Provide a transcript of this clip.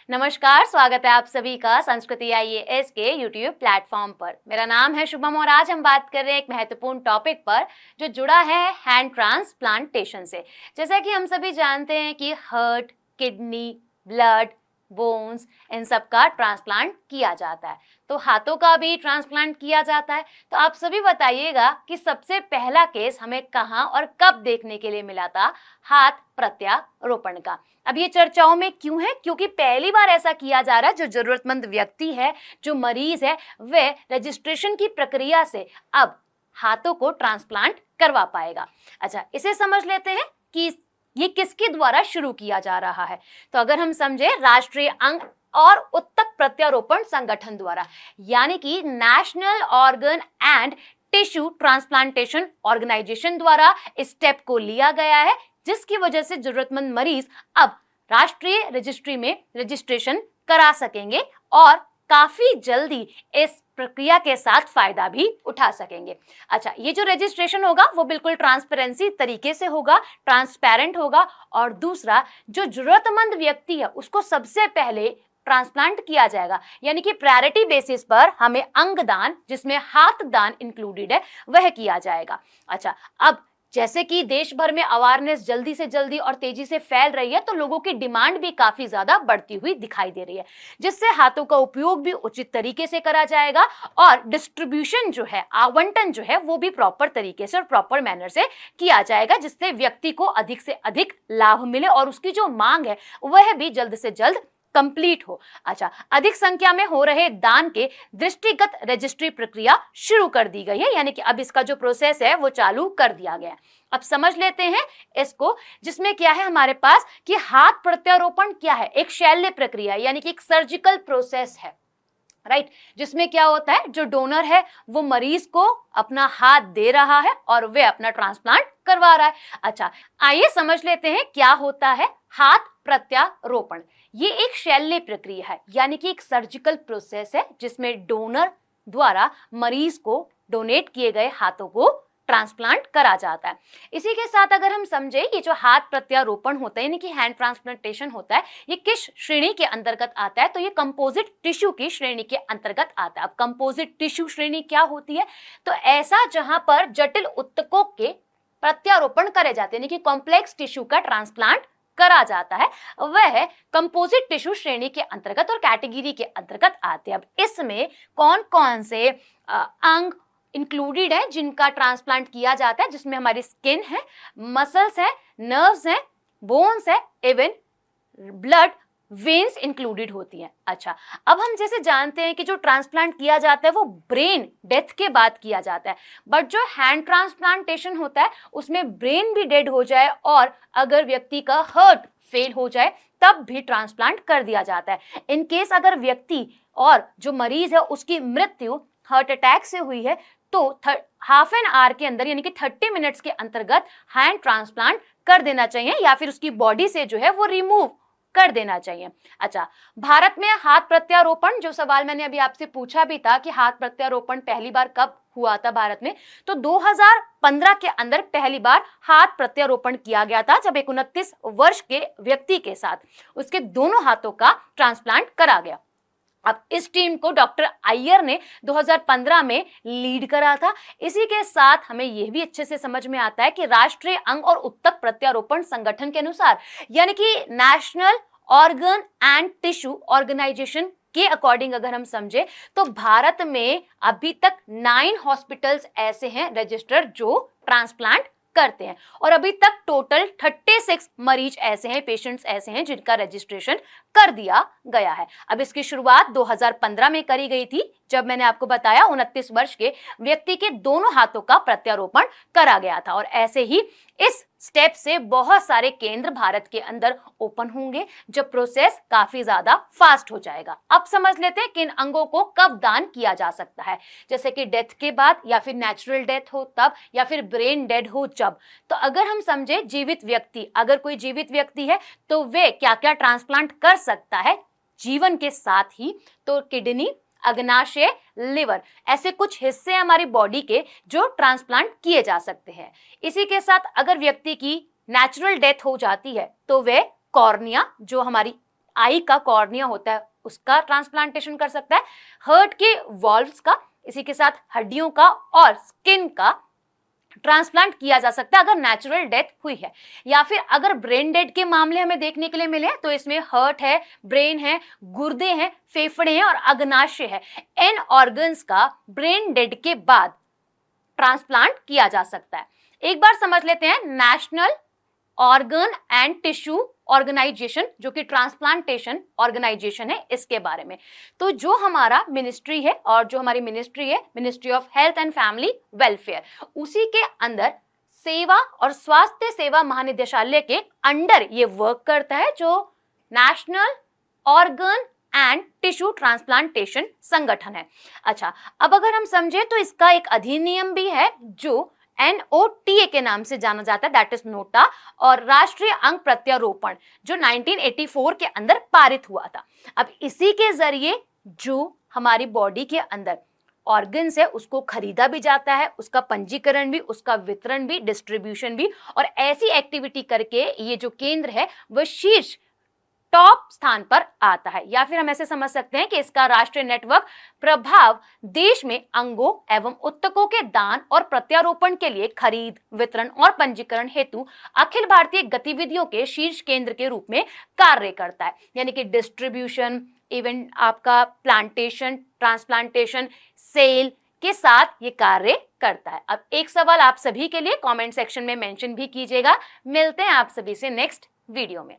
नमस्कार, स्वागत है आप सभी का संस्कृति आईएएस के यूट्यूब प्लेटफॉर्म पर। मेरा नाम है शुभम और आज हम बात कर रहे हैं एक महत्वपूर्ण टॉपिक पर जो जुड़ा है हैंड ट्रांसप्लांटेशन से। जैसा कि हम सभी जानते हैं कि हार्ट, किडनी, ब्लड, बोन्स, इन सब का ट्रांसप्लांट किया जाता है, तो हाथों का भी ट्रांसप्लांट किया जाता है। तो आप सभी बताइएगा कि सबसे पहला केस हमें कहाँ और कब देखने के लिए मिला था हाथ प्रत्यारोपण का। अब ये चर्चाओं में क्यों है? क्योंकि पहली बार ऐसा किया जा रहा है, जो जरूरतमंद व्यक्ति है, जो मरीज है, वह रजिस्ट्रेशन की प्रक्रिया से अब हाथों को ट्रांसप्लांट करवा पाएगा। अच्छा, इसे समझ लेते हैं कि ये किसके द्वारा शुरू किया जा रहा है। तो अगर हम समझे, राष्ट्रीय अंग और उत्तक प्रत्यारोपण संगठन द्वारा, यानी कि national organ and tissue transplantation organisation द्वारा इस स्टेप को लिया गया है, जिसकी वजह से जरूरतमंद मरीज अब राष्ट्रीय रजिस्ट्री में रजिस्ट्रेशन करा सकेंगे और काफी जल्दी इस प्रक्रिया के साथ फायदा भी उठा सकेंगे। अच्छा, ये जो रजिस्ट्रेशन होगा वो बिल्कुल ट्रांसपेरेंसी तरीके से होगा, ट्रांसपेरेंट होगा, और दूसरा, जो जरूरतमंद व्यक्ति है उसको सबसे पहले ट्रांसप्लांट किया जाएगा, यानी कि प्रायोरिटी बेसिस पर हमें अंग दान, जिसमें हाथ दान इंक्लूडेड है, वह किया जाएगा। अच्छा, अब जैसे कि देश भर में अवेयरनेस जल्दी से जल्दी और तेजी से फैल रही है, तो लोगों की डिमांड भी काफी ज्यादा बढ़ती हुई दिखाई दे रही है, जिससे हाथों का उपयोग भी उचित तरीके से करा जाएगा और डिस्ट्रीब्यूशन जो है, आवंटन जो है, वो भी प्रॉपर तरीके से और प्रॉपर मैनर से किया जाएगा, जिससे व्यक्ति को अधिक से अधिक लाभ मिले और उसकी जो मांग है वह भी जल्द से जल्द कंप्लीट हो। अच्छा, अधिक संख्या में हो रहे दान के दृष्टिगत रजिस्ट्री प्रक्रिया शुरू कर दी गई है, यानी कि अब इसका जो प्रोसेस है वो चालू कर दिया गया है। अब समझ लेते हैं इसको, जिसमें क्या है हमारे पास कि हाथ प्रत्यारोपण क्या है? एक शल्य प्रक्रिया, यानी कि एक सर्जिकल प्रोसेस है, राइट, जिसमें क्या होता है, जो डोनर है वो मरीज को अपना हाथ दे रहा है और वे अपना ट्रांसप्लांट करवा रहा है। अच्छा, आइए समझ लेते हैं क्या होता है हाथ प्रत्यारोपण। ये एक शल्य प्रक्रिया है, यानी कि एक सर्जिकल प्रोसेस है, जिसमें डोनर द्वारा मरीज को डोनेट किए गए हाथों को ट्रांसप्लांट करा जाता है। इसी के साथ अगर हम समझे, ये जो हाथ प्रत्यारोपण होता है, यानी कि हैंड ट्रांसप्लांटेशन होता है, ये किस श्रेणी के अंतर्गत आता है? तो ये कंपोजिट टिश्यू की श्रेणी के अंतर्गत आता है। अब कंपोजिट टिश्यू श्रेणी क्या होती है? तो ऐसा जहां पर जटिल ऊतकों के प्रत्यारोपण करे जाते हैं, यानी कि कॉम्प्लेक्स टिश्यू का ट्रांसप्लांट करा जाता है, वह कंपोजिट टिश्यू श्रेणी के अंतर्गत और कैटेगरी के अंतर्गत आते हैं। अब इसमें कौन कौन से अंग इंक्लूडेड है जिनका ट्रांसप्लांट किया जाता है? जिसमें हमारी स्किन है, मसल्स है, नर्व्स है, बोन्स है, इवन ब्लड वेन्स इंक्लूडेड होती हैं। अच्छा, अब हम जैसे जानते हैं कि जो ट्रांसप्लांट किया जाता है वो ब्रेन डेथ के बाद किया जाता है, बट जो हैंड ट्रांसप्लांटेशन होता है उसमें ब्रेन भी डेड हो जाए और अगर व्यक्ति का हार्ट फेल हो जाए तब भी ट्रांसप्लांट कर दिया जाता है। इन केस अगर व्यक्ति और जो मरीज है उसकी मृत्यु हार्ट अटैक से हुई है, तो हाफ एन आवर के अंदर, यानी कि 30 मिनट्स के अंतर्गत हैंड ट्रांसप्लांट कर देना चाहिए, या फिर उसकी बॉडी से जो है वो रिमूव कर देना चाहिए। अच्छा, भारत में हाथ प्रत्यारोपण, जो सवाल मैंने अभी आपसे पूछा भी था कि हाथ प्रत्यारोपण पहली बार कब हुआ था भारत में, तो 2015 के अंदर पहली बार हाथ प्रत्यारोपण किया गया था, जब एक 29 वर्ष के व्यक्ति के साथ उसके दोनों हाथों का ट्रांसप्लांट करा गया। अब इस टीम को डॉक्टर अय्यर ने 2015 में लीड करा था। इसी के साथ हमें यह भी अच्छे से समझ में आता है कि राष्ट्रीय अंग और उत्तक प्रत्यारोपण संगठन के अनुसार, यानी कि national organ and tissue organisation के अकॉर्डिंग अगर हम समझे, तो भारत में अभी तक 9 हॉस्पिटल्स ऐसे हैं रजिस्टर्ड जो ट्रांसप्लांट करते हैं, और अभी तक टोटल 36 मरीज ऐसे हैं, पेशेंट्स ऐसे हैं जिनका रजिस्ट्रेशन कर दिया गया है। अब इसकी शुरुआत 2015 में करी गई थी, जब मैंने आपको बताया 29 वर्ष के व्यक्ति के दोनों हाथों का प्रत्यारोपण करा गया था। और ऐसे ही इस स्टेप से बहुत सारे केंद्र भारत के अंदर ओपन होंगे, जब प्रोसेस काफी ज्यादा फास्ट हो जाएगा। अब समझ लेते हैं किन अंगों को कब दान किया जा सकता है, जैसे कि डेथ के बाद, या फिर नेचुरल डेथ हो तब, या फिर ब्रेन डेड हो जब। तो अगर हम समझे जीवित व्यक्ति, अगर कोई जीवित व्यक्ति है तो वे क्या क्या ट्रांसप्लांट कर सकता है जीवन के साथ ही, तो किडनी, अग्नाशय, लिवर, ऐसे कुछ हिस्से हमारी बॉडी के जो ट्रांसप्लांट किए जा सकते हैं। इसी के साथ अगर व्यक्ति की नेचुरल डेथ हो जाती है तो वे कॉर्निया, जो हमारी आई का कॉर्निया होता है उसका ट्रांसप्लांटेशन कर सकता है, हार्ट के वॉल्व्स का, इसी के साथ हड्डियों का और स्किन का ट्रांसप्लांट किया जा सकता है अगर नेचुरल डेथ हुई है। या फिर अगर ब्रेन डेड के मामले हमें देखने के लिए मिले तो इसमें हार्ट है, ब्रेन है, गुर्दे हैं, फेफड़े हैं और अग्नाशय है, इन ऑर्गन्स का ब्रेन डेड के बाद ट्रांसप्लांट किया जा सकता है। एक बार समझ लेते हैं national organ and tissue organisation, जो कि ट्रांसप्लांटेशन ऑर्गेनाइजेशन है, इसके बारे में। तो जो हमारा मिनिस्ट्री है और जो हमारी मिनिस्ट्री है ministry of health and family welfare, उसी के अंदर सेवा और स्वास्थ्य सेवा महानिदेशालय के अंडर ये वर्क करता है, जो national organ and tissue transplantation संगठन है। अच्छा, अब अगर हम समझे तो इसका एक अधिनियम भी है जो NOTA के नाम से जाना जाता है, दैट इज नोटा, और राष्ट्रीय अंग प्रत्यारोपण जो 1984 के अंदर पारित हुआ था। अब इसी के जरिए जो हमारी बॉडी के अंदर ऑर्गन्स है उसको खरीदा भी जाता है, उसका पंजीकरण भी, उसका वितरण भी, डिस्ट्रीब्यूशन भी, और ऐसी एक्टिविटी करके ये जो केंद्र है वह शीर्ष टॉप स्थान पर आता है। या फिर हम ऐसे समझ सकते हैं कि इसका राष्ट्रीय नेटवर्क प्रभाव देश में अंगों एवं उत्तकों के दान और प्रत्यारोपण के लिए खरीद, वितरण और पंजीकरण हेतु अखिल भारतीय गतिविधियों के शीर्ष केंद्र के रूप में कार्य करता है। यानी कि डिस्ट्रीब्यूशन, इवन आपका प्लांटेशन, ट्रांसप्लांटेशन, सेल के साथ ये कार्य करता है। अब एक सवाल आप सभी के लिए कमेंट सेक्शन में मेंशन भी कीजिएगा। मिलते हैं आप सभी से नेक्स्ट वीडियो में।